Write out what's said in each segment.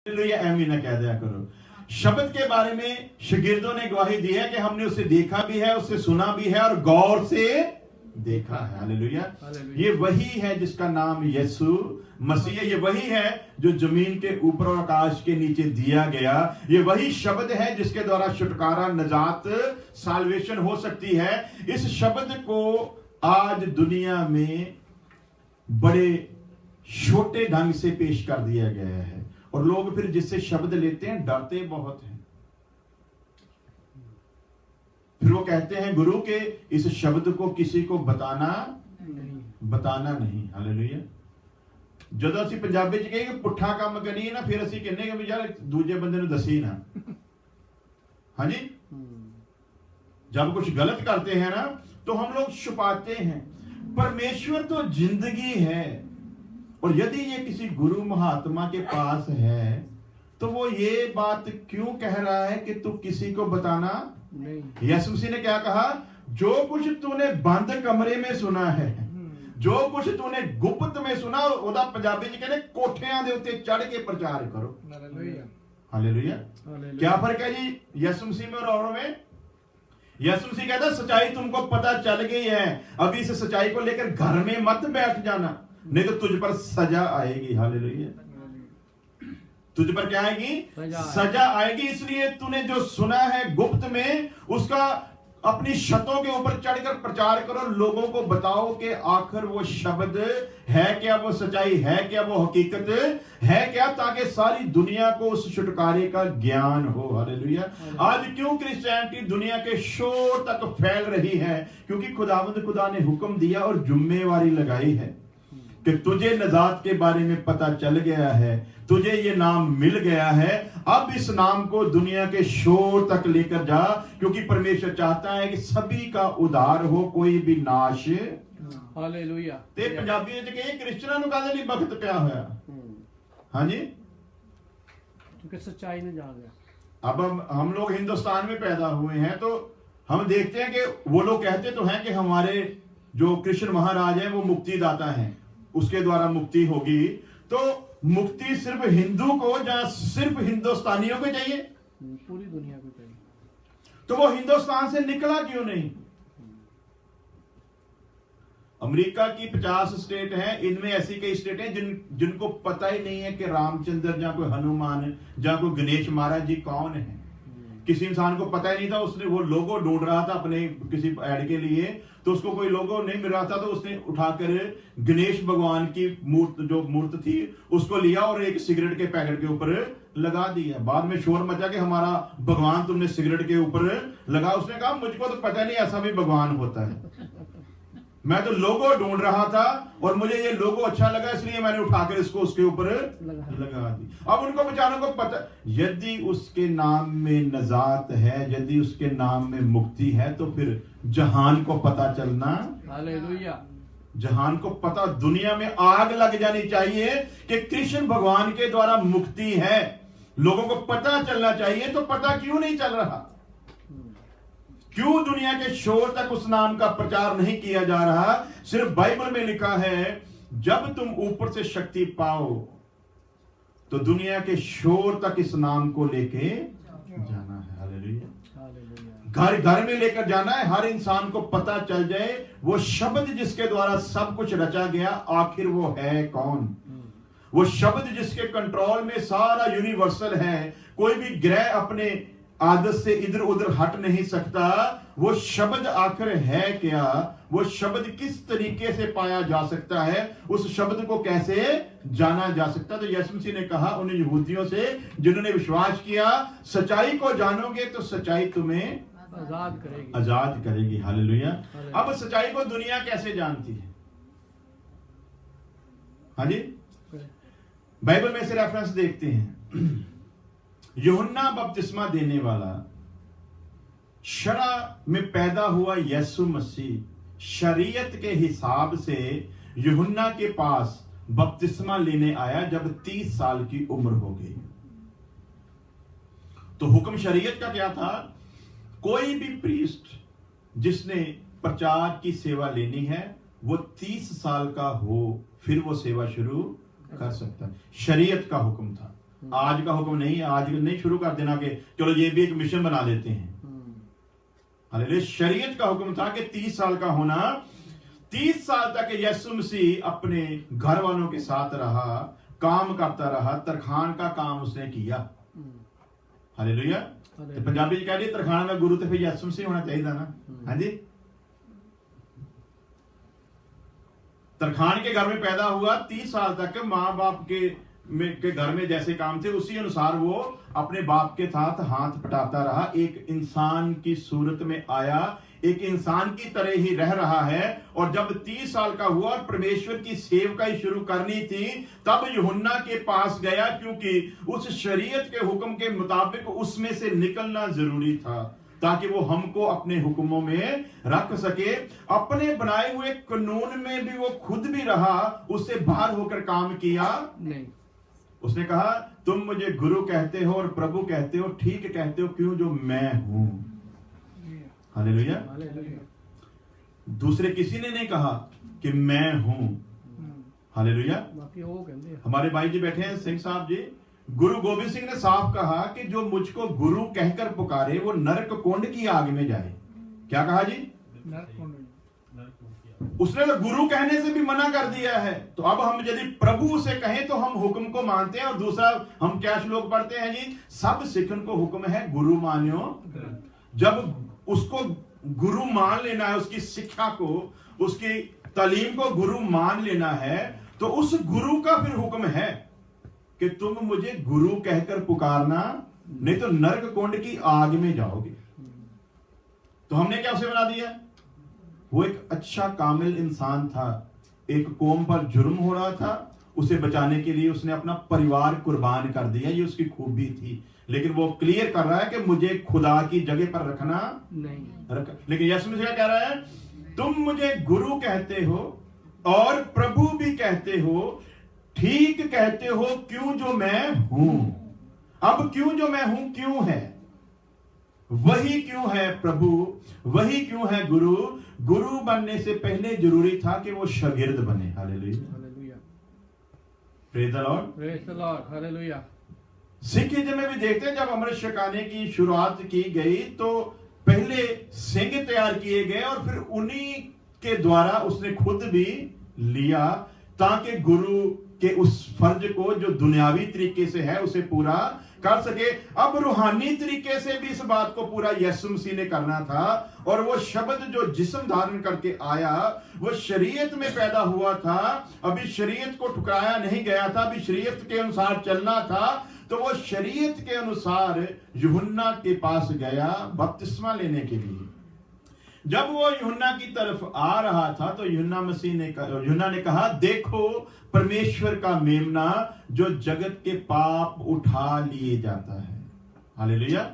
Hallelujah आमीन ना कह दिया करो। शब्द के बारे में शागिर्दों ने गवाही दी है कि हमने उसे देखा भी है, उसे सुना भी है और गौर से देखा है। हालेलुया। ये वही है जिसका नाम यीशु मसीह है। ये वही है जो जमीन के ऊपर और आकाश के नीचे दिया गया। ये वही शब्द है जिसके द्वारा छुटकारा, नजात, साल्वेशन हो सकती है। इस शब्द को आज दुनिया में बड़े छोटे ढंग से पेश कर दिया गया है और लोग फिर जिससे शब्द लेते हैं डरते बहुत हैं। फिर वो कहते हैं गुरु के इस शब्द को किसी को बताना नहीं। हालेलुया। ਜਦੋਂ ਅਸੀਂ ਪੰਜਾਬੀ ਚ ਕਹੀਏ ਕਿ ਪੁੱਠਾ ਕੰਮ ਕਰੀਏ ਨਾ, ਫਿਰ ਅਸੀਂ ਕਹਿੰਦੇ ਕਿ ਵੀ ਯਾਰ ਦੂਜੇ ਬੰਦੇ ਨੂੰ ਦੱਸੀ ਨਾ। हाँ जी, जब कुछ गलत करते हैं ना तो हम लोग छुपाते हैं। परमेश्वर तो जिंदगी है और यदि ये किसी गुरु महात्मा के पास है तो वो ये बात क्यों कह रहा है कि तू किसी को बताना नहीं। यीशु मसीह ने क्या कहा? जो कुछ तूने बंद कमरे में सुना है, जो कुछ तूने गुप्त में सुना, ओदा पंजाबी च कहते कोठियां दे उत्ते चढ़ के प्रचार करो। हालेलुया। क्या फर्क है जी यीशु मसीह में और औरों में? यीशु मसीह कहता सच्चाई तुमको पता चल गई है, अभी इस सच्चाई को लेकर घर में मत बैठ जाना, नहीं तो तुझ पर सजा आएगी। हालेलुया। तुझ पर क्या आएगी? सजा आएगी। इसलिए तूने जो सुना है गुप्त में, उसका अपनी छतों के ऊपर चढ़कर प्रचार करो। लोगों को बताओ कि आखिर वो शब्द है क्या, वो सच्चाई है क्या, वो हकीकत है क्या, ताकि सारी दुनिया को उस छुटकारे का ज्ञान हो। हालेलुया। आज क्यों क्रिश्चियनिटी दुनिया के शोर तक फैल रही है? क्योंकि खुदावंद खुदा ने हुक्म दिया और जिम्मेवारी लगाई है कि तुझे नजात के बारे में पता चल गया है, तुझे ये नाम मिल गया है, अब इस नाम को दुनिया के शोर तक लेकर जा, क्योंकि परमेश्वर चाहता है कि सभी का उद्धार हो, कोई भी नाश। हालेलुया। ते पंजाबी में कहिए क्रिश्चियनां नूं काहदे लई वक्त पिया होया? हाँ जी, क्योंकि सच्चाई ने जाग गया। अब हम लोग हिंदुस्तान में पैदा हुए हैं तो हम देखते हैं कि वो लोग कहते तो हैं कि हमारे जो कृष्ण महाराज हैं वो मुक्तिदाता हैं, उसके द्वारा मुक्ति होगी। तो मुक्ति सिर्फ हिंदू को या सिर्फ हिंदुस्तानियों को चाहिए? पूरी दुनिया को चाहिए। तो वो हिंदुस्तान से निकला क्यों नहीं? अमेरिका की 50 स्टेट हैं, इनमें ऐसी कई स्टेट हैं जिनको पता ही नहीं है कि रामचंद्र या कोई हनुमान या कोई गणेश महाराज जी कौन है। किसी इंसान को पता ही नहीं था। उसने वो लोगो ढूंढ रहा था अपने किसी ऐड के लिए, तो उसको कोई लोगो नहीं मिल रहा था, तो उसने उठाकर गणेश भगवान की मूर्त थी उसको लिया और एक सिगरेट के पैकेट के ऊपर लगा दिया। बाद में शोर मचा कि हमारा भगवान तुमने सिगरेट के ऊपर लगा। उसने कहा मुझको तो पता नहीं ऐसा भी भगवान होता है, मैं तो लोगो ढूंढ रहा था और मुझे ये लोगो अच्छा लगा इसलिए मैंने उठाकर इसको उसके ऊपर लगा दी। अब उनको बेचारों को पता, यदि उसके नाम में नजात है, यदि उसके नाम में मुक्ति है, तो फिर जहान को पता चलना। हालेलुया। जहान को पता, दुनिया में आग लग जानी चाहिए कि कृष्ण भगवान के द्वारा मुक्ति है। लोगों को पता चलना चाहिए। तो पता क्यों नहीं चल रहा? क्यों दुनिया के शोर तक उस नाम का प्रचार नहीं किया जा रहा? सिर्फ बाइबल में लिखा है जब तुम ऊपर से शक्ति पाओ तो दुनिया के शोर तक इस नाम को लेके जाना है। हालेलुया। घर घर में लेकर जाना है। हर इंसान को पता चल जाए वो शब्द जिसके द्वारा सब कुछ रचा गया आखिर वो है कौन। वो शब्द जिसके कंट्रोल में सारा यूनिवर्सल है, कोई भी ग्रह अपने आदत से इधर उधर हट नहीं सकता। वो शब्द आखिर है क्या? वो शब्द किस तरीके से पाया जा सकता है? उस शब्द को कैसे जाना जा सकता? तो यीशु मसीह ने कहा उन यहूदियों से जिन्होंने विश्वास किया, सच्चाई को जानोगे तो सच्चाई तुम्हें आजाद करेगी। हालेलुया। अब सच्चाई को दुनिया कैसे जानती है? हाँ जी, बाइबल में से रेफरेंस देखते हैं। यूहन्ना बपतिस्मा देने वाला, शरा में पैदा हुआ यीशु मसीह शरीयत के हिसाब से यूहन्ना के पास बपतिस्मा लेने आया जब 30 साल की उम्र हो गई। तो हुक्म शरीयत का क्या था? कोई भी प्रीस्ट जिसने प्रचार की सेवा लेनी है वो 30 साल का हो, फिर वो सेवा शुरू कर सकता है। शरीयत का हुक्म था। आज का हुक्म नहीं, आज नहीं शुरू कर देना कि चलो ये भी एक मिशन बना लेते हैं। हालेलुया। शरीयत का हुक्म था कि 30 साल का होना। 30 साल तक यीशु मसीह अपने घर वालों के साथ रहा, काम करता रहा, तरखान का काम उसने किया। हालेलुया। तो पंजाबी कह रही तरखान का गुरु तो फिर यीशु मसीह होना चाहिए ना। हाँ जी। तरखान के घर में पैदा हुआ, 30 साल तक माँ बाप के घर में जैसे काम थे उसी अनुसार वो अपने बाप के साथ हाथ पटाता रहा। एक इंसान की सूरत में आया, एक इंसान की तरह ही रह रहा है। और जब 30 साल का हुआ और परमेश्वर की सेवकाई शुरू करनी थी, तब यूहन्ना के पास गया, क्योंकि उस शरीयत के हुक्म के मुताबिक उसमें से निकलना जरूरी था, ताकि वो हमको अपने हुक्मों में रख सके। अपने बनाए हुए कानून में भी वो खुद भी रहा, उससे बाहर होकर काम किया नहीं। उसने कहा तुम मुझे गुरु कहते हो और प्रभु कहते हो, ठीक कहते हो, क्यों? जो मैं हूं। हालेलुया। दूसरे किसी ने नहीं कहा कि मैं हूं। हालेलुया। हमारे भाई जी बैठे हैं, सिंह साहब जी। गुरु गोविंद सिंह ने साफ कहा कि जो मुझको गुरु कहकर पुकारे वो नरक कुंड की आग में जाए। क्या कहा जी? उसने तो गुरु कहने से भी मना कर दिया है। तो अब हम यदि प्रभु से कहें तो हम हुक्म को मानते हैं। और दूसरा हम क्या श्लोक पढ़ते हैं जी? सब सिखन को हुक्म है गुरु मान्यो। जब उसको गुरु मान लेना है, उसकी शिक्षा को, उसकी तालीम को गुरु मान लेना है, तो उस गुरु का फिर हुक्म है कि तुम मुझे गुरु कहकर पुकारना, नहीं तो नरक कुंड की आग में जाओगे। तो हमने क्या उसे बना दिया? वो एक अच्छा कामिल इंसान था, एक कौम पर जुर्म हो रहा था, उसे बचाने के लिए उसने अपना परिवार कुर्बान कर दिया। ये उसकी खूबी थी। लेकिन वो क्लियर कर रहा है कि मुझे खुदा की जगह पर रखना नहीं। लेकिन यीशु मसीह क्या कह रहा है? तुम मुझे गुरु कहते हो और प्रभु भी कहते हो, ठीक कहते हो, क्यों? जो मैं हूं। अब क्यों जो मैं हूं क्यों है? वही क्यों है प्रभु, वही क्यों है गुरु। गुरु बनने से पहले जरूरी था कि वो शागिर्द बने। Hallelujah. Praise the Lord. Praise the Lord. Hallelujah. Sikhism में भी देखते हैं, जब अमृत छकाने की शुरुआत की गई तो पहले सिंह तैयार किए गए और फिर उन्हीं के द्वारा उसने खुद भी लिया, ताकि गुरु के उस फर्ज को जो दुनियावी तरीके से है उसे पूरा कर सके। अब रूहानी तरीके से भी इस बात को पूरा यीशु मसीह ने करना था। और वो शब्द जो जिस्म धारण करके आया, वो शरीयत में पैदा हुआ था। अभी शरीयत को ठुकराया नहीं गया था, अभी शरीयत के अनुसार चलना था। तो वो शरीयत के अनुसार यूहन्ना के पास गया बपतिस्मा लेने के लिए। जब वो यूहन्ना की तरफ आ रहा था तो यूहन्ना ने कहा, देखो परमेश्वर का मेमना जो जगत के पाप उठा लिए जाता है। हालेलुया।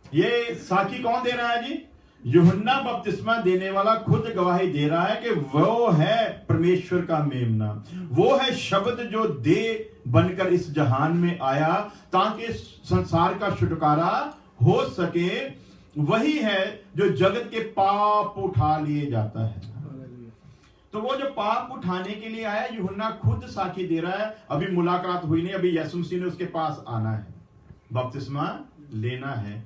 ये साक्षी कौन दे रहा है जी? यूहन्ना बपतिस्मा देने वाला खुद गवाही दे रहा है कि वो है परमेश्वर का मेमना, वो है शब्द जो दे बनकर इस जहान में आया ताकि संसार का छुटकारा हो सके। वही है जो जगत के पाप उठा लिए जाता है। तो वो जो पाप उठाने के लिए आया, यूहन्ना खुद साक्षी दे रहा है। अभी मुलाकात हुई नहीं, अभी यीशु मसीह ने उसके पास आना है, बपतिस्मा लेना है।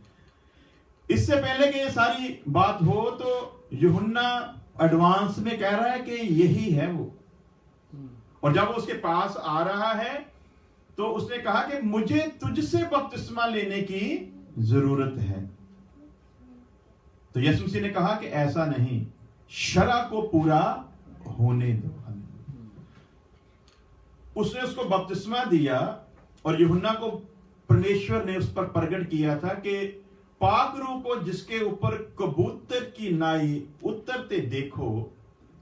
इससे पहले कि ये सारी बात हो तो यूहन्ना एडवांस में कह रहा है कि यही है वो। और जब उसके पास आ रहा है तो उसने कहा कि मुझे तुझसे बपतिस्मा लेने की जरूरत है। तो यीशु मसीह ने कहा कि ऐसा नहीं, शरा को पूरा होने दो। उसने उसको बपतिस्मा दिया और यूहन्ना को परमेश्वर ने उस पर प्रकट किया था कि पाक रूह को जिसके ऊपर कबूतर की नाई उतरते देखो,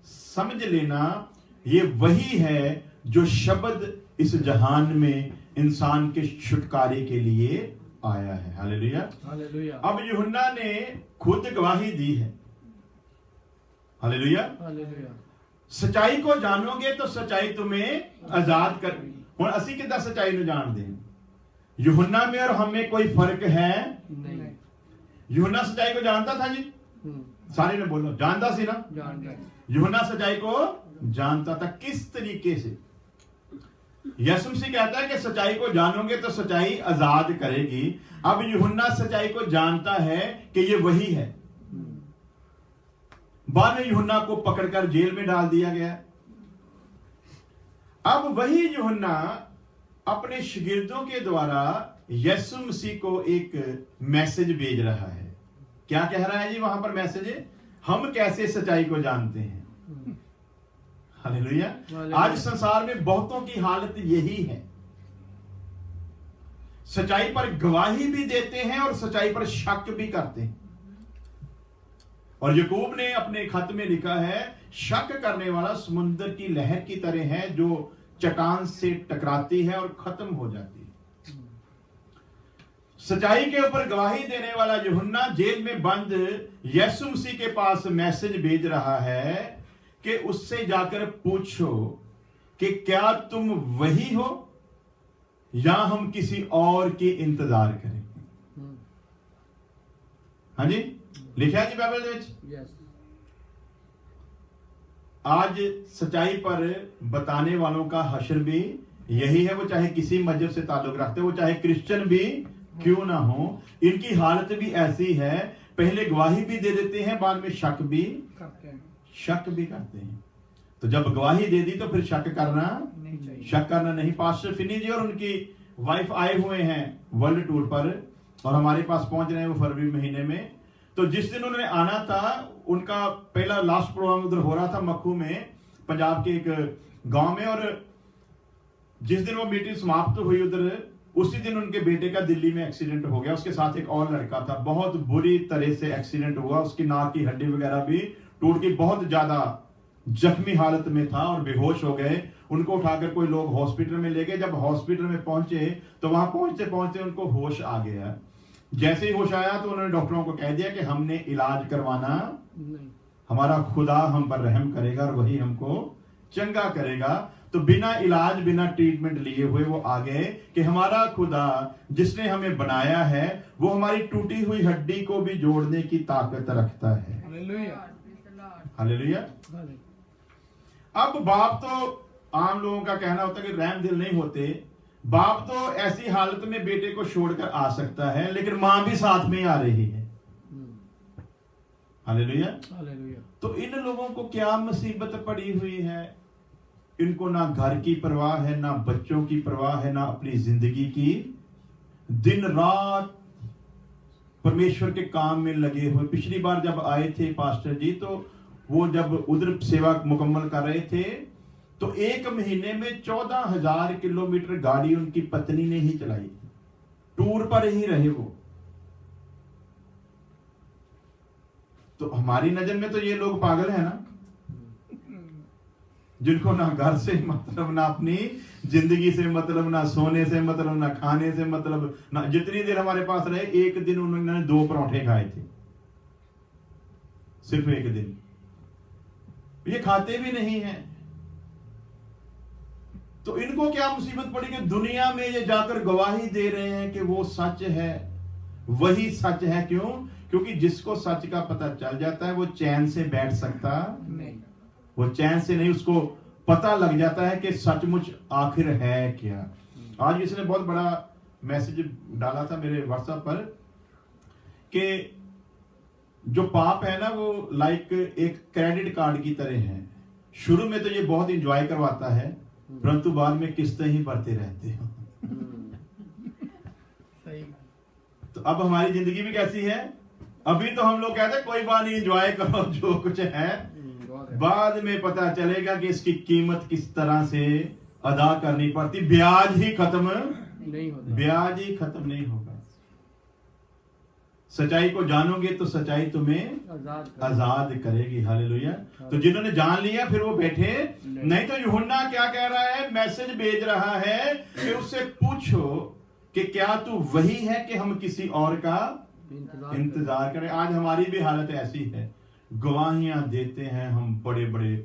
समझ लेना ये वही है जो शब्द इस जहान में इंसान के छुटकारे के लिए आया है। हालेलुया। हालेलुया। अब यूहन्ना ने खुद गवाही दी है। हालेलुया। हालेलुया। सच्चाई को जानोगे तो सच्चाई तुम्हें आजाद कर। हुण असी किद्दां सच्चाई नूं जाणदे हां? यूहन्ना में और हम में कोई फर्क है नहीं। यूहन्ना सच्चाई को जानता था जी? सारे ने बोलो, जानता सी ना? जानता। यूहन्ना सच्चाई को जानता था। किस तरीके से? यीशु मसीह कहता है कि सच्चाई को जानोगे तो सच्चाई आजाद करेगी। अब यूहन्ना सच्चाई को जानता है कि ये वही है। बाद में यूहन्ना को पकड़कर जेल में डाल दिया गया। अब वही यूहन्ना अपने शागिर्दों के द्वारा यीशु मसीह को एक मैसेज भेज रहा है। क्या कह रहा है जी वहां पर मैसेज? हम कैसे सच्चाई को जानते हैं। हालेलुया। आज संसार में बहुतों की हालत यही है, सच्चाई पर गवाही भी देते हैं और सच्चाई पर शक भी करते हैं। और याकूब ने अपने खत में लिखा है, शक करने वाला समुद्र की लहर की तरह है जो चट्टान से टकराती है और खत्म हो जाती है। सच्चाई के ऊपर गवाही देने वाला यूहन्ना जेल में बंद यीशु मसीह के पास मैसेज भेज रहा है कि उससे जाकर पूछो कि क्या तुम वही हो या हम किसी और की इंतजार करें। हाँ जी, लिखा है जी बाइबल ਦੇ ਵਿੱਚ। आज सच्चाई पर बताने वालों का हश्र भी यही है, वो चाहे किसी मजहब से ताल्लुक रखते हो, वो चाहे क्रिश्चियन भी क्यों ना हो, इनकी हालत भी ऐसी है। पहले गवाही भी दे देते हैं, बाद में शक भी करते हैं। तो जब गवाही दे दी तो फिर शक करना नहीं। पास्टर फिनी जी और उनकी वाइफ आए हुए हैं वर्ल्ड टूर पर और हमारे पास पहुंच रहे हैं वो फरवरी महीने में। तो जिस दिन उन्होंने आना था, उनका पहला लास्ट प्रोग्राम उधर हो रहा था मक्खू में, पंजाब के एक गांव में। और जिस दिन वो मीटिंग समाप्त हुई उधर, उसी दिन उनके बेटे का दिल्ली में एक्सीडेंट हो गया। उसके साथ एक और लड़का था, बहुत बुरी तरह से एक्सीडेंट हुआ। उसकी नाक की हड्डी वगैरह भी टूट गई, बहुत ज्यादा जख्मी हालत में था और बेहोश हो गए। उनको उठाकर कोई लोग हॉस्पिटल में ले गए। जब हॉस्पिटल में पहुंचे तो वहां पहुंचते पहुंचते उनको होश आ गया। जैसे ही होश आया तो उन्होंने डॉक्टरों को कह दिया कि हमने इलाज करवाना नहीं, हमारा खुदा हम पर रहम करेगा और वही हमको चंगा करेगा। तो बिना इलाज बिना ट्रीटमेंट लिए हुए वो आ गए कि हमारा खुदा जिसने हमें बनाया है वो हमारी टूटी हुई हड्डी को भी जोड़ने की ताकत रखता है। हालेलुया। अब बाप तो आम लोगों का कहना होता है कि रहम दिल नहीं होते। बाप तो ऐसी हालत में बेटे को छोड़कर आ सकता है, लेकिन मां भी साथ में आ रही है। हालेलुया। तो इन लोगों को क्या मुसीबत पड़ी हुई है। इनको ना घर की परवाह है, ना बच्चों की परवाह है, ना अपनी जिंदगी की। दिन रात परमेश्वर के काम में लगे हुए। पिछली बार जब आए थे पास्टर जी, तो वो जब उधर सेवा मुकम्मल कर रहे थे तो एक महीने में 14,000 किलोमीटर गाड़ी उनकी पत्नी ने ही चलाई। टूर पर ही रहे वो। तो हमारी नजर में तो ये लोग पागल है ना, जिनको ना घर से मतलब, ना अपनी जिंदगी से मतलब, ना सोने से मतलब, ना खाने से मतलब, ना जितनी देर हमारे पास रहे। एक दिन उन्होंने 2 पराठे खाए थे, सिर्फ एक दिन। ये खाते भी नहीं है। तो इनको क्या मुसीबत पड़ी कि दुनिया में ये जाकर गवाही दे रहे हैं कि वो सच है, वही सच है। क्यों? क्योंकि जिसको सच का पता चल जाता है वो चैन से बैठ सकता नहीं। वो चैन से नहीं, उसको पता लग जाता है कि सचमुच आखिर है क्या। आज किसी ने बहुत बड़ा मैसेज डाला था मेरे व्हाट्सएप पर कि जो पाप है ना वो लाइक एक क्रेडिट कार्ड की तरह है। शुरू में तो ये बहुत इंजॉय करवाता है, परंतु बाद में किस्तें ही भरते रहते हो। तो अब हमारी जिंदगी भी कैसी है। अभी तो हम लोग कहते हैं कोई बात नहीं, एंजॉय करो जो कुछ है, बाद में पता चलेगा कि इसकी कीमत किस तरह से अदा करनी पड़ती। ब्याज ही खत्म नहीं होगा। सच्चाई को जानोगे तो सच्चाई तुम्हें आजाद करेगी। हालेलुया। तो जिन्होंने जान लिया फिर वो बैठे नहीं। तो यूहन्ना क्या कह रहा है, मैसेज भेज रहा है कि उससे पूछो कि क्या तू वही है कि हम किसी और का इंतजार करें। आज हमारी भी हालत ऐसी है। गवाहियां देते हैं हम बड़े बड़े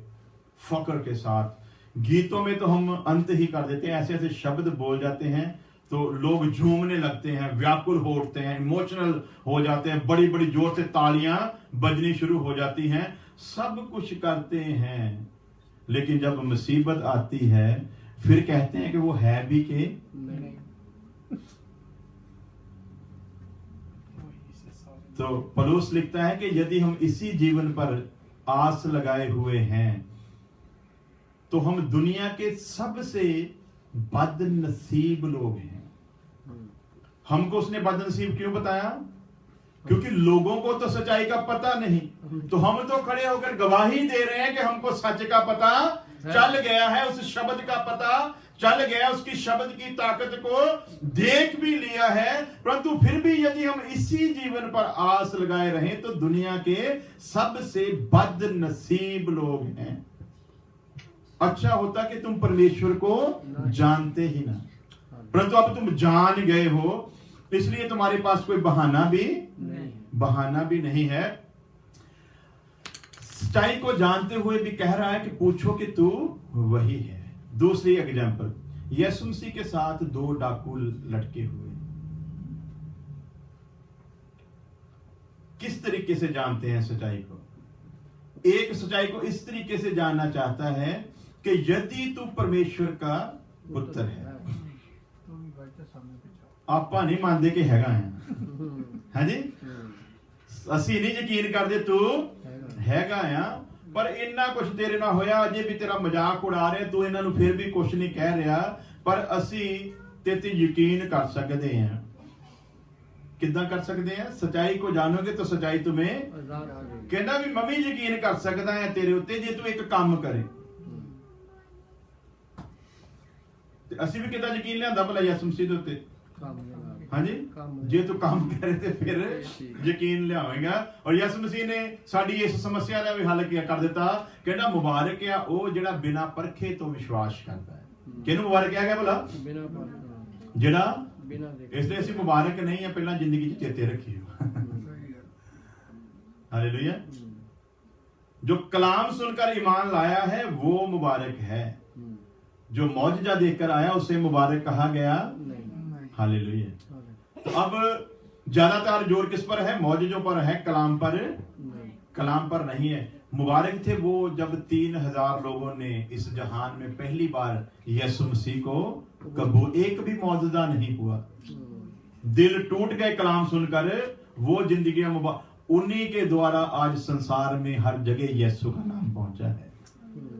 फक्र के साथ। गीतों में तो हम अंत ही कर देते हैं, ऐसे ऐसे शब्द बोल जाते हैं तो लोग झूमने लगते हैं, व्याकुल हो उठते हैं, इमोशनल हो जाते हैं, बड़ी बड़ी जोर से तालियां बजनी शुरू हो जाती हैं। सब कुछ करते हैं, लेकिन जब मुसीबत आती है फिर कहते हैं कि वो है भी के नहीं। तो पौलुस लिखता है कि यदि हम इसी जीवन पर आस लगाए हुए हैं तो हम दुनिया के सबसे बदनसीब लोग हैं। हमको उसने बदनसीब क्यों बताया? क्योंकि लोगों को तो सच्चाई का पता नहीं, तो हम तो खड़े होकर गवाही दे रहे हैं कि हमको सच का पता चल गया है, उस शब्द का पता चल गया, उसकी शब्द की ताकत को देख भी लिया है। परंतु फिर भी यदि हम इसी जीवन पर आस लगाए रहें तो दुनिया के सबसे बदनसीब लोग हैं। अच्छा होता कि तुम परमेश्वर को जानते ही ना, परंतु अब तुम जान गए हो, इसलिए तुम्हारे पास कोई बहाना भी नहीं है। सच्चाई को जानते हुए भी कह रहा है कि पूछो कि तू वही है। दूसरी एग्जाम्पल, यीशु मसीह के साथ 2 डाकू लटके हुए, किस तरीके से जानते हैं सच्चाई को? एक सच्चाई को इस तरीके से जानना चाहता है कि यदि तू परमेश्वर का पुत्र है, आपा नहीं मानते कि हैगा है, हाँ जी, ਅਸੀਂ नहीं यकीन करते तू हैगा आ, पर इन्ना कुछ तेरे ना होया, अजे भी तेरा मजाक उड़ा रहे, तू इन्हां नूं फिर भी कुछ नहीं कह रहा, पर असी ते ते यकीन कर सकते हैं। किद्दां कर सकते हैं? सच्चाई को जानोगे तो सच्चाई तुम्हें कहना भी मैं भी यकीन कर सकता है तेरे उत्ते जे तू एक काम करे। ਅਸੀਂ भी किद्दां यकीन लियांदा भला यीशु मसीह दे उत्ते? हाँ जी, जे तू काम करे तो फिर यकीन लियावेगा। और यीशु मसीह ने साडी इस समस्या का भी हल किया कर दिता। कहना मुबारक है वो जिहड़ा बिना परखे तो विश्वास करता है। किहनूं मुबारक कहा गया भला? जिहड़ा इसलिए ਅਸੀਂ मुबारक नहीं है, पहला जिंदगी च चेते रखियो। हालेलुया। जो कलाम सुनकर ईमान लाया है वो मुबारक है, जो मौजजा देखकर आया उसे मुबारक कहा गया। हालेलुया। तो अब ज्यादातर जोर किस पर है? मौजजों पर है, कलाम पर नहीं है। मुबारक थे वो जब 3000 लोगों ने इस जहान में पहली बार यीशु मसीह को कबूल, एक भी मौजूदा नहीं हुआ, दिल टूट गए कलाम सुनकर, वो जिंदगी उन्हीं के द्वारा आज संसार में हर जगह यीशु का नाम पहुंचा है।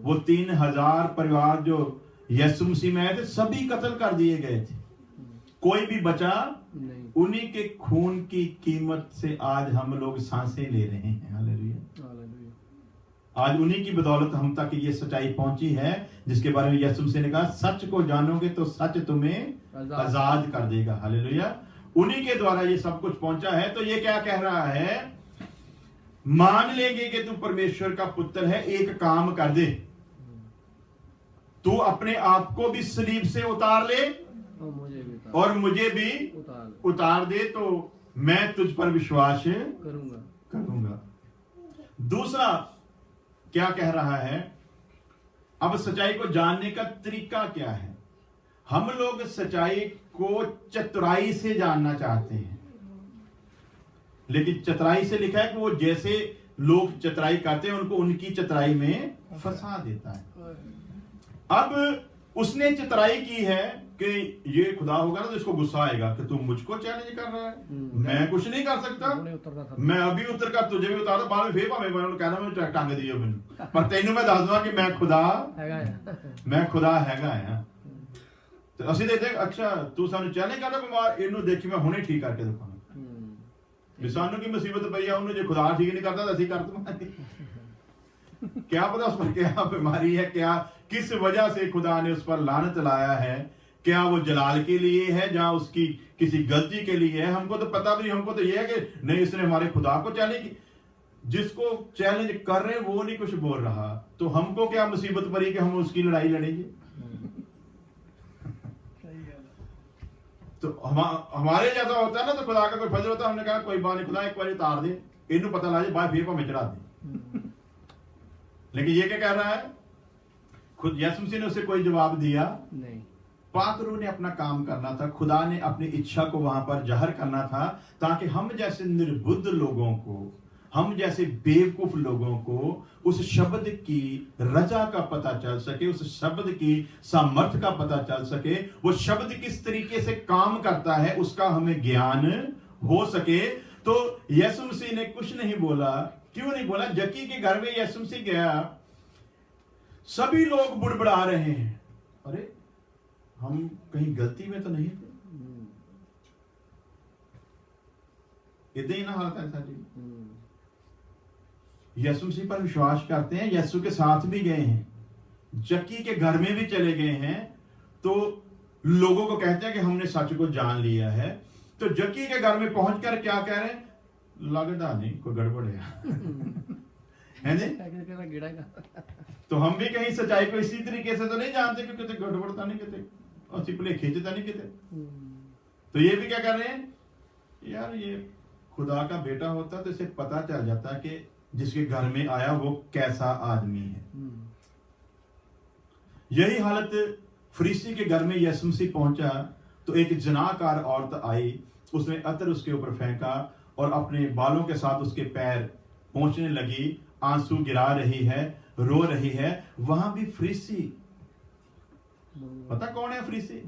वो 3000 परिवार जो यीशु मसीह में आए थे सभी कत्ल कर दिए गए थे, कोई भी बचा नहीं। उन्हीं के खून की कीमत से आज हम लोग सांसें ले रहे हैं। हालेलुया। आज उन्हीं की बदौलत हम तक ये सच्चाई पहुंची है जिसके बारे में यीशु मसीह ने कहा सच को जानोगे तो सच तुम्हें आजाद कर देगा। हालेलुया। उन्हीं के द्वारा ये सब कुछ पहुंचा है। तो ये क्या कह रहा है? मान लेंगे कि तू परमेश्वर का पुत्र है, एक काम कर दे, तू अपने आप को भी सलीब से उतार ले और मुझे भी उतार दे, तो मैं तुझ पर विश्वास करूंगा। दूसरा क्या कह रहा है? अब सच्चाई को जानने का तरीका क्या है? हम लोग सच्चाई को चतुराई से जानना चाहते हैं, लेकिन चतुराई से लिखा है कि वो जैसे लोग चतुराई करते हैं उनको उनकी चतुराई में फंसा देता है। अब उसने चतुराई की है कि ये खुदा होगा ना तो इसको गुस्सा आएगा कि तू मुझको चैलेंज कर रहा है, मैं कुछ नहीं कर सकता, मैं अभी उतर कर तुझे भी उतार बाद में फिर भावे मैं उन्होंने कहना मैं टांग दियो मैनू, पर तेनू मैं दस दूंगा कि मैं खुदा हैगा है। तो ਅਸੀਂ ਤੇ ਦੇਖ ਅੱਛਾ ਤੂੰ ਸਾਨੂੰ ਚੈलेंज ਕਰਦਾ ਬਿਮਾਰ, ਇਹਨੂੰ ਦੇਖੀ ਮੈਂ ਹੁਣੇ ਠੀਕ ਕਰਕੇ ਦਿਖਾਉਣਾ ਵੀ ਸਾਨੂੰ ਕੀ ਮੁਸੀਬਤ ਪਈ ਆ, ਉਹਨੂੰ ਜੇ खुदा ठीक नहीं करता तो ਅਸੀਂ कर दूंगा। क्या पता उस पर क्या बीमारी है, क्या किस वजह से खुदा ने उस पर लानत लाया है, क्या वो जलाल के लिए है या उसकी किसी गलती के लिए है, हमको तो पता भी। हमको तो ये है कि नहीं इसने हमारे खुदा को चैलेंज, जिसको चैलेंज कर रहे हैं वो नहीं कुछ बोल रहा, तो हमको क्या मुसीबत पड़ी कि हम उसकी लड़ाई लड़ेंगे। तो हमारे जैसा होता है ना, तो खुदा का कोई फजल होता है, हमने कहा कोई बात नहीं खुदा एक बार उतार दे, इन्हें पता ला जाए बाद फिर को चढ़ा दे। लेकिन ये क्या कह रहा है? खुद यीशु मसीह ने उसे कोई जवाब दिया नहीं। पाक रूह ने अपना काम करना था, खुदा ने अपनी इच्छा को वहां पर जाहिर करना था, ताकि हम जैसे निर्बुद्ध लोगों को, हम जैसे बेवकूफ लोगों को उस शब्द की रजा का पता चल सके, उस शब्द की सामर्थ्य का पता चल सके, वो शब्द किस तरीके से काम करता है उसका हमें ज्ञान हो सके। तो यीशु मसीह ने कुछ नहीं बोला। क्यों नहीं बोला? जक्की के घर में यीशु मसीह गया, सभी लोग बुड़बुड़ा रहे हैं, अरे हम कहीं गलती में तो नहीं थे? इतने ही ना हालत है जी। यीशु मसीह पर विश्वास करते हैं, यीशु के साथ भी गए हैं, जक्की के घर में भी चले गए हैं, तो लोगों को कहते हैं कि हमने सच को जान लिया है। तो जक्की के घर में पहुंचकर क्या कह रहे हैं? लगता नहीं कोई गड़बड़ है जी। तो हम भी कहीं सच्चाई को इसी तरीके से तो नहीं जानते कि कितने गड़बड़ता नहीं, कितने और चिपले खींचता नहीं कितने। तो ये भी क्या कर रहे हैं? यार ये खुदा का बेटा होता तो इसे पता चल जाता कि जिसके घर में आया वो कैसा आदमी है। यही हालत फरीसी के घर में यीशु मसीह पहुंचा तो एक जनाकार औरत आई, उसने अतर उसके ऊपर फेंका और अपने बालों के साथ उसके पैर पोंछने लगी, आंसू गिरा रही है, रो रही है। वहां भी फरीसी, पता कौन है फरीसी?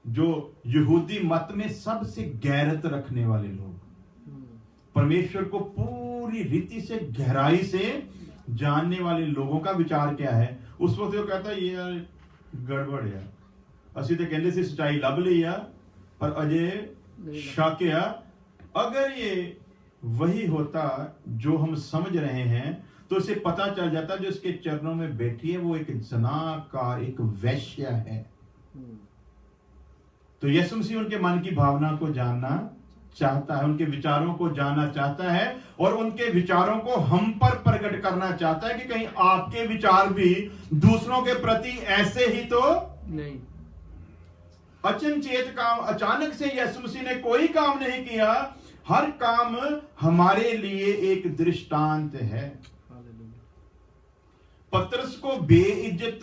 जो यहूदी मत में सबसे गैरत रखने वाले लोग, परमेश्वर को पूरी रीति से गहराई से जानने वाले लोगों का विचार क्या है? उस वक्त वो कहता है ये यार गड़बड़ है, असि तो कहते से सच्चाई लभ लिया पर अजय शाकिया। अगर ये वही होता जो हम समझ रहे हैं तो इसे पता चल जाता जो इसके चरणों में बैठी है वो एक जनाकार, एक वैश्य है। तो यीशु मसीह उनके मन की भावना को जानना चाहता है, उनके विचारों को जानना चाहता है और उनके विचारों को हम पर प्रकट करना चाहता है कि कहीं आपके विचार भी दूसरों के प्रति ऐसे ही तो नहीं। अचनचेत काम, अचानक से यीशु मसीह ने कोई काम नहीं किया, हर काम हमारे लिए एक दृष्टांत है। पतरस को बेइज्जत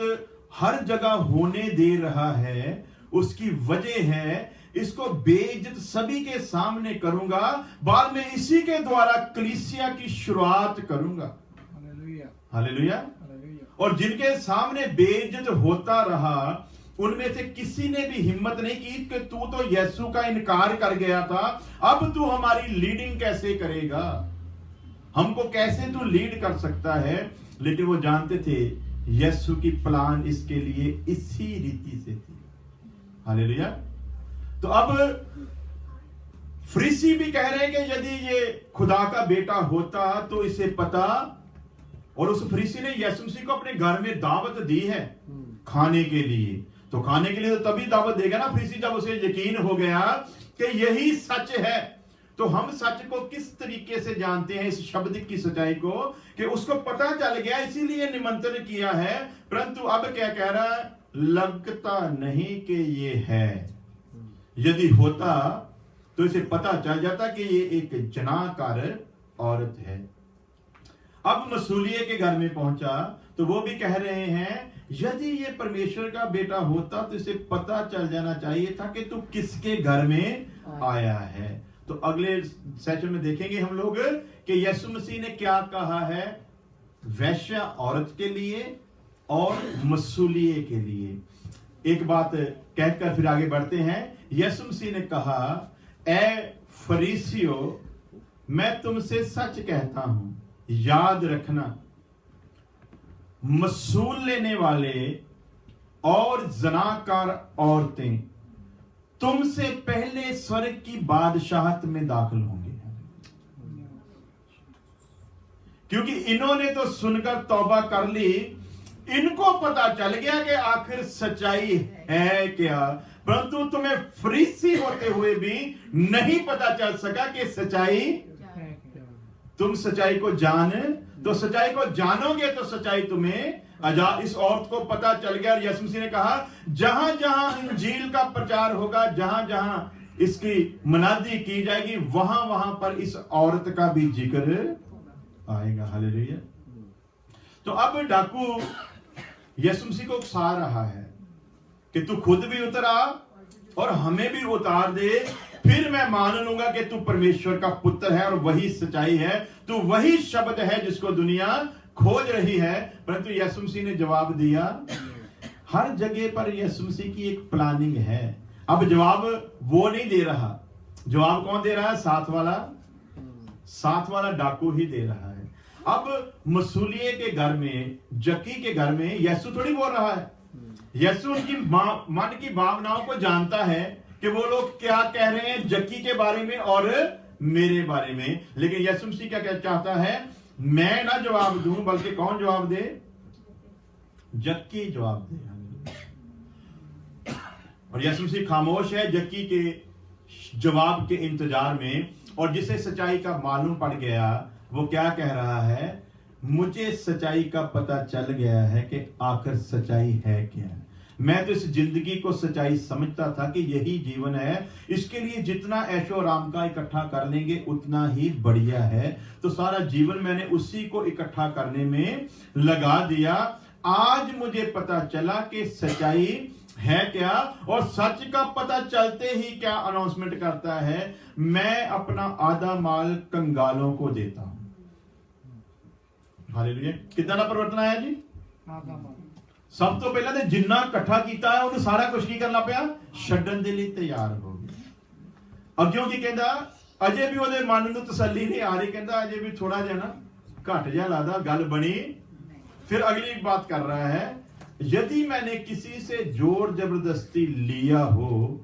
हर जगह होने दे रहा है, उसकी वजह है इसको बेइज्जत सभी के सामने करूंगा, बाद में इसी के द्वारा कलीसिया की शुरुआत करूंगा। हालेलुया। और जिनके सामने बेइज्जत होता रहा उनमें से किसी ने भी हिम्मत नहीं की कि तू तो यीशु का इनकार कर गया था, अब तू हमारी लीडिंग कैसे करेगा, हमको कैसे तू लीड कर सकता है। लेकिन वो जानते थे यीशु की प्लान इसके लिए इसी रीति से थी। हालेलुया। तो अब फरीसी भी कह रहे हैं कि यदि ये खुदा का बेटा होता तो इसे पता, और उस फरीसी ने यीशु मसीह को अपने घर में दावत दी है खाने के लिए। तो खाने के लिए तो तभी दावत देगा ना फरीसी जब उसे यकीन हो गया कि यही सच है। तो हम सच को किस तरीके से जानते हैं, इस शब्द की सच्चाई को, कि उसको पता चल गया इसीलिए निमंत्रण किया है। परंतु अब क्या कह रहा है? लगता नहीं कि ये है। यदि होता तो इसे पता चल जाता कि ये एक जनाकार औरत है। अब मसूलिये के घर में पहुंचा तो वो भी कह रहे हैं यदि ये परमेश्वर का बेटा होता तो इसे पता चल जाना चाहिए था कि तू किसके घर में आया है। तो अगले सेशन में देखेंगे हम लोग कि यीशु मसीह ने क्या कहा है वैश्य औरत के लिए और मसूलिये के लिए। एक बात कहकर फिर आगे बढ़ते हैं। यीशु मसीह ने कहा, ए फरीसियो, मैं तुमसे सच कहता हूं, याद रखना, मसूल लेने वाले और जनाकार औरतें तुमसे पहले स्वर्ग की बादशाहत में दाखिल होंगे, क्योंकि इन्होंने तो सुनकर तौबा कर ली, इनको पता चल गया कि आखिर सच्चाई है क्या, परंतु तुम्हें फरीसी होते हुए भी नहीं पता चल सका कि सच्चाई। तुम सच्चाई को तो सच्चाई को जानोगे तो सच्चाई तुम्हें इस औरत को पता चल गया। और यीशु मसीह ने कहा जहां जहां इंजील का प्रचार होगा, जहां जहां इसकी मनादी की जाएगी, वहां वहां पर इस औरत का भी जिक्र आएगा। हालेलुया। तो अब डाकू यीशु मसीह को उकसा रहा है कि तू खुद भी उतर आ और हमें भी उतार दे, फिर मैं मान लूंगा कि तू परमेश्वर का पुत्र है और वही सच्चाई है, तू वही शब्द है जिसको दुनिया खोज रही है। परंतु यीशु मसीह ने जवाब दिया। हर जगह पर यीशु मसीह की एक प्लानिंग है। अब जवाब वो नहीं दे रहा, जवाब कौन दे रहा है? साथ वाला डाकू ही दे रहा है। अब मसूलिये के घर में, जक्की के घर में यीशु थोड़ी बोल रहा है। यीशु उनकी मन की भावनाओं को जानता है कि वो लोग क्या कह रहे हैं जक्की के बारे में और मेरे बारे में। लेकिन यीशु मसीह क्या चाहता है? मैं ना जवाब दूं, बल्कि कौन जवाब दे? जक्की जवाब दे। और यीशु मसीह खामोश है जक्की के जवाब के इंतजार में। और जिसे सच्चाई का मालूम पड़ गया वो क्या कह रहा है? मुझे सच्चाई का पता चल गया है कि आखिर सच्चाई है क्या। मैं तो इस जिंदगी को सच्चाई समझता था कि यही जीवन है, इसके लिए जितना ऐशो आराम का इकट्ठा कर लेंगे उतना ही बढ़िया है। तो सारा जीवन मैंने उसी को इकट्ठा करने में लगा दिया। आज मुझे पता चला कि सच्चाई है क्या, और सच का पता चलते ही क्या अनाउंसमेंट करता है? मैं अपना आधा माल कंगालों को देता हूं। हालेलुया। कितना परिवर्तन आया जी? आधा माल। सब तो पहले तो जिन्ना इकट्ठा किया है उन्हें सारा कुछ की करना पिया, छड्डन दे लिए तैयार हो गया। अब क्योंकि कहता अजे भी ਉਹਦੇ मन ਨੂੰ तसल्ली नहीं आ रही, कहता अजे भी थोड़ा जिहा ना घट जा लादा गल बनी। फिर अगली बात कर रहा है, यदि मैंने किसी से जोर जबरदस्ती लिया हो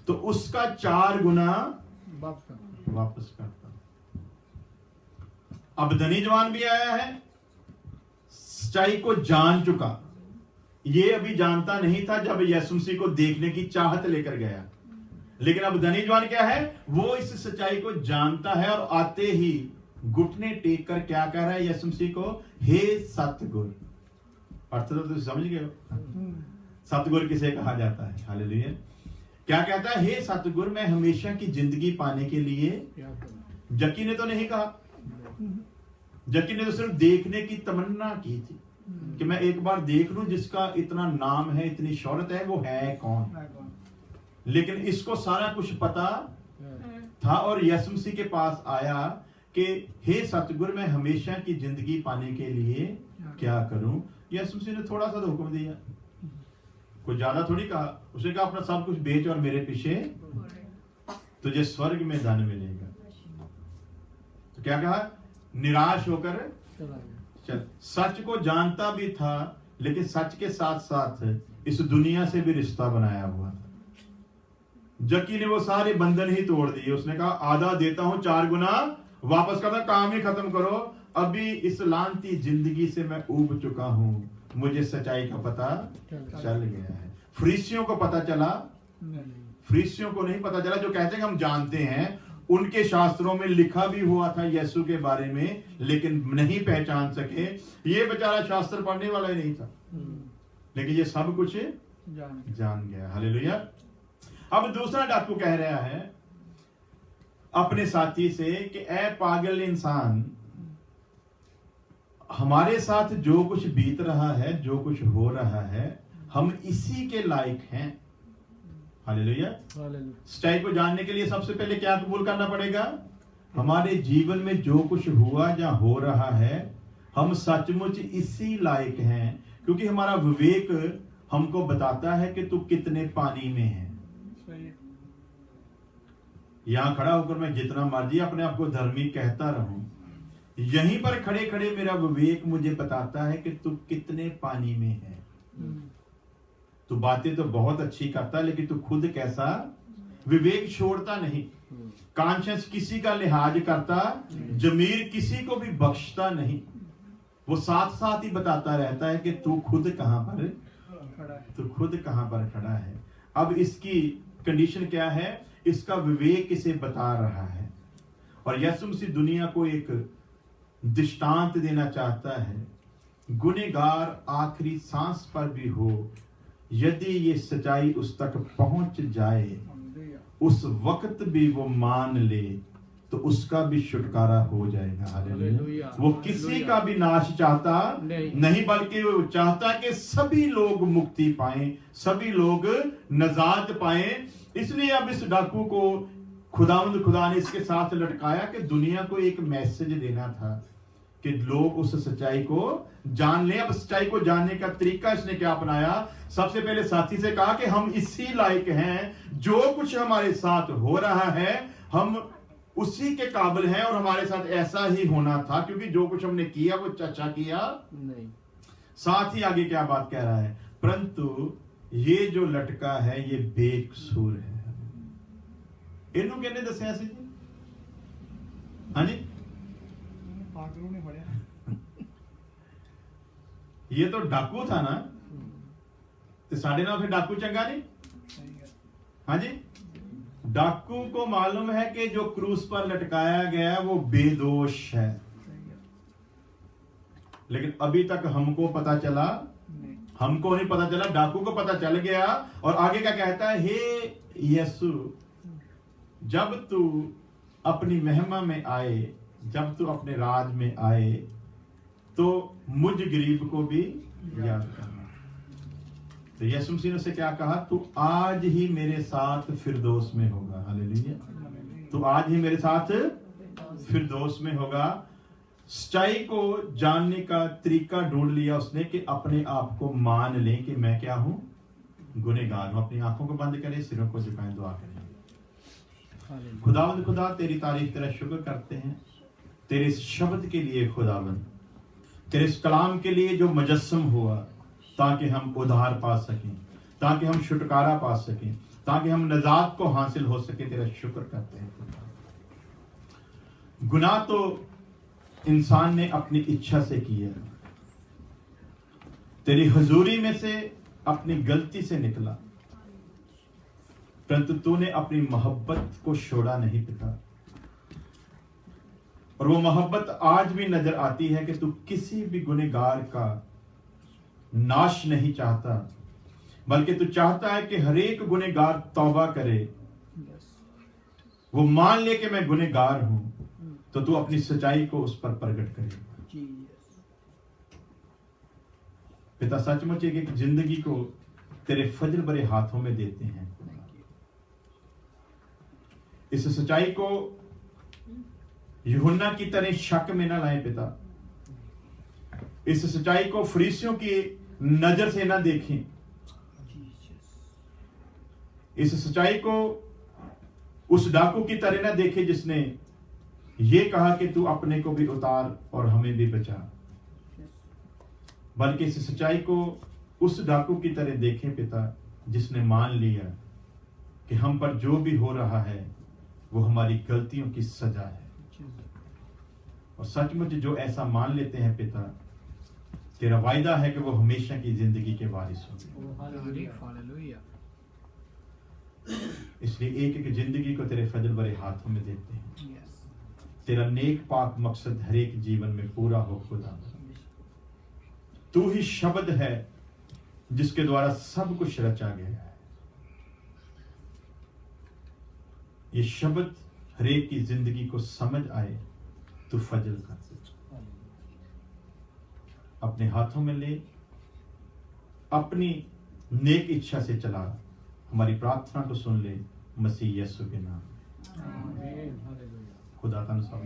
तो उसका 4 गुना वापस करता। अब धनी जवान भी आया है, सच्चाई को जान चुका। ये अभी जानता नहीं था जब यीशु मसीह को देखने की चाहत लेकर गया। लेकिन अब धनी जवान क्या है? वो इस सच्चाई को जानता है और आते ही घुटने टेक कर क्या कह रहा है यीशु मसीह को? हे सतगुर। अर्थ तो समझ गए हो? सतगुर किसे कहा जाता है? हालेलुया। क्या कहता है? हे सतगुर, मैं हमेशा की जिंदगी पाने के लिए। जक्की ने तो नहीं कहा, जक्की ने तो सिर्फ देखने की तमन्ना की थी कि मैं एक बार देख लूं जिसका इतना नाम है, इतनी शोहरत है, वो है कौन। लेकिन इसको सारा कुछ पता था और यीशु मसीह के पास आया कि हे सतगुर, मैं हमेशा की जिंदगी पाने के लिए क्या करूं। यीशु मसीह ने थोड़ा सा तो हुक्म दिया, कुछ ज्यादा थोड़ी कहा। उसने कहा अपना सब कुछ बेच और मेरे पीछे, तुझे स्वर्ग में धन मिलेगा। तो क्या कहा? निराश होकर चल। सच को जानता भी था, लेकिन सच के साथ साथ इस दुनिया से भी रिश्ता बनाया हुआ था। जक्की ने वो सारे बंधन ही तोड़ दिए। उसने कहा आधा देता हूं, 4 गुना वापस करना, काम ही खत्म करो। अभी इस लानती जिंदगी से मैं ऊब चुका हूं, मुझे सच्चाई का पता चल गया है। फरीसियों को पता चला? फरीसियों को नहीं पता चला। जो कहते हैं हम जानते हैं, उनके शास्त्रों में लिखा भी हुआ था यीशु के बारे में, लेकिन नहीं पहचान सके। ये बेचारा शास्त्र पढ़ने वाला ही नहीं था, लेकिन ये सब कुछ जान गया। हालेलुया। अब दूसरा डाकू कह रहा है अपने साथी से कि ऐ पागल इंसान, हमारे साथ जो कुछ बीत रहा है, जो कुछ हो रहा है, हम इसी के लायक हैं। हालेलुया। सच्चाई को जानने के लिए सबसे पहले क्या कबूल करना पड़ेगा? हमारे जीवन में जो कुछ हुआ या हो रहा है, हम सचमुच इसी लायक हैं, क्योंकि हमारा विवेक हमको बताता है कि तू कितने पानी में है। यहां खड़ा होकर मैं जितना मर्जी अपने आप को धर्मी कहता रहूं, यहीं पर खड़े खड़े मेरा विवेक मुझे बताता है कि तू कितने पानी में है। तू बातें तो बहुत अच्छी करता है, लेकिन तू खुद कैसा? विवेक छोड़ता नहीं, कॉन्शियस किसी का लिहाज करता, जमीर किसी को भी बख्शता नहीं। वो साथ साथ ही बताता रहता है कि तू खुद कहां पर, तू खुद कहां पर खड़ा है। अब इसकी कंडीशन क्या है? इसका विवेक इसे बता रहा है। और यीशु मसीह दुनिया को एक दृष्टांत देना चाहता है। गुनहगार आखिरी सांस पर भी हो, यदि ये सच्चाई उस तक पहुंच जाए, उस वक्त भी वो मान ले, तो उसका भी छुटकारा हो जाएगा। हालेलुया। वो किसी का भी नाश चाहता नहीं, बल्कि वो चाहता कि सभी लोग मुक्ति पाएं, सभी लोग नजात पाएं। इसलिए अब इस डाकू को खुदा ने इसके साथ लटकाया कि दुनिया को एक मैसेज देना था कि लोग उस सच्चाई को जान लें। अब सच्चाई को जानने का तरीका इसने क्या अपनाया? सबसे पहले साथी से कहा कि हम इसी लायक हैं, जो कुछ हमारे साथ हो रहा है हम उसी के काबिल हैं और हमारे साथ ऐसा ही होना था, क्योंकि जो कुछ हमने किया वो अच्छा किया नहीं। साथ ही आगे क्या बात कह रहा है? परंतु ये जो लटका है ये बेकसूर है। इन्हों कहने दसिया सी जी। हाँ जी, पागलों ने पढ़ा ये तो डाकू था ना, तो साढ़े नाल फिर डाकू चंगा नहीं? हाँ जी, डाकू को मालूम है कि जो क्रूस पर लटकाया गया है वो बेदोष है, लेकिन अभी तक हमको पता चला, हमको नहीं पता चला, डाकू को पता चल गया। और आगे क्या कहता है? हे यीशु, जब तू अपनी महिमा में आए, जब तू अपने राज में आए, तो मुझ गरीब को भी याद करना। तो यीशु मसीह ने उससे क्या कहा? तू आज ही मेरे साथ फिरदौस में होगा। हालेलुया। तू आज ही मेरे साथ फिरदौस में होगा। सच्चाई को जानने का तरीका ढूंढ लिया उसने कि अपने आप को मान ले कि मैं क्या हूं? गुनहगार हूं। अपनी आंखों को बंद करें, सिरों को झुकाएं, दुआ करें। खुदावंद खुदा, तेरी तारीफ, तेरा शुक्र करते हैं तेरे इस शब्द के लिए खुदावंद, तेरे इस कलाम के लिए जो मुजस्सम हुआ, ताकि हम उद्धार पा सकें, ताकि हम छुटकारा पा सकें, ताकि हम नजात को हासिल हो सके। तेरा शुक्र करते हैं। गुनाह तो इंसान ने अपनी इच्छा से किया, तेरी हजूरी में से अपनी गलती से निकला, परंतु तूने अपनी मोहब्बत को छोड़ा नहीं पिता। और वो मोहब्बत आज भी नजर आती है कि तू किसी भी गुनहगार का नाश नहीं चाहता, बल्कि तू चाहता है कि हर एक गुनहगार तौबा करे, वो मान ले कि मैं गुनहगार हूं, तो तू अपनी सच्चाई को उस पर प्रकट करे। पिता, सचमुच एक जिंदगी को तेरे फजल भरे हाथों में देते हैं। इस सच्चाई को यूहन्ना की तरह शक में ना लाएं पिता। इस सच्चाई को फरीसियों की नजर से ना देखें। इस सच्चाई को उस डाकू की तरह ना देखें जिसने ये कहा कि तू अपने को भी उतार और हमें भी बचा, बल्कि इस सच्चाई को उस डाकू की तरह देखें पिता, जिसने मान लिया कि हम पर जो भी हो रहा है वो हमारी गलतियों की सजा है। और सचमुच जो ऐसा मान लेते हैं पिता, तेरा वायदा है कि वो हमेशा की जिंदगी के वारिस होंगे। इसलिए एक एक जिंदगी को तेरे फजल भरे हाथों में देते हैं। तेरा नेक पाक मकसद हर एक जीवन में पूरा हो खुदा। तू ही शब्द है जिसके द्वारा सब कुछ रचा गया है। ये शब्द हर एक की जिंदगी को समझ आए तो फजल कर अपने हाथों में ले, अपनी नेक इच्छा से चला। हमारी प्रार्थना को सुन ले, मसीह यीशु के नाम। खुदा तन सब